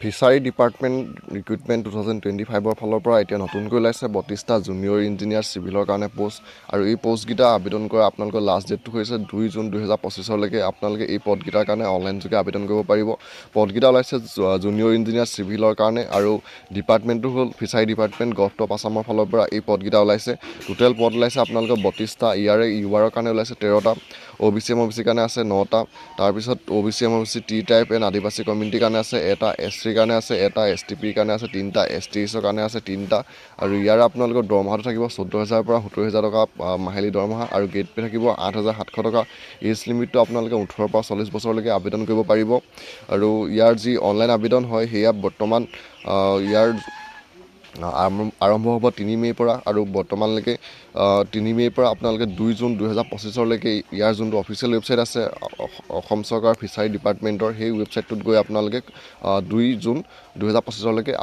Fishery department recruitment 2025ৰ ফালৰ পৰা এতিয়া নতুনকৈ ওলাইছে 32টা জুনিয়ৰ ইঞ্জিনিয়াৰ চিভিলৰ কাৰণে পোষ্ট আৰু এই পোষ্টকেইটা আবেদন কৰা আপোনালোকৰ লাষ্ট ডেটটো হৈছে 2 জুন 2025লৈকে আপোনালোকে এই পদকেইটাৰ কাৰণে অনলাইন যোগে আবেদন কৰিব পাৰিব। পদকেইটা ওলাইছে জুনিয়ৰ ইঞ্জিনিয়াৰ চিভিলৰ কাৰণে আৰু ডিপাৰ্টমেণ্টটো হ'ল ফিচাৰী ডিপাৰ্টমেণ্ট গভৰ্ণমেণ্ট অফ আছামৰ ফালৰ পৰা এই পদকেইটা ওলাইছে। টোটেল পদ ওলাইছে আপোনালোকৰ 32টা, ইয়াৰে ইউআৰৰ কাৰণে ওলাইছে 13টা, OBC MOBC কাৰণে আছে 9টা, তাৰপিছত OBC MOBC T type and আদিবাসী কমিউনিটিৰ কাৰণে আছে এটা, SC কাৰণে আছে এটা, STPৰ কাৰণে আছে 3টা, STSৰ কাৰণে আছে 3টা আৰু ইয়াৰ আপোনালোকৰ দৰমহাটো থাকিব 14,000 পৰা 70,000 টকা মাহিলী দৰমহা আৰু গেট পে থাকিব 8,700 টকা। এজ লিমিটটো আপোনালোকে 18 পৰা 40 বছৰলৈকে আবেদন কৰিব পাৰিব আৰু ইয়াৰ যি অনলাইন আবেদন হয় সেয়া বৰ্তমান ইয়াৰ আৰম্ভ হ'ব 3 মে'ৰ পৰা আৰু বৰ্তমানলৈকে 3 মে'ৰ পৰা আপোনালোকে 2 জুন 2025লৈকে ইয়াৰ যোনটো অফিচিয়েল ৱেবছাইট আছে অসম চৰকাৰ ফিচাৰী ডিপাৰ্টমেণ্টৰ সেই ৱেবছাইটটোত গৈ আপোনালোকে 2 জুন 2025লৈকে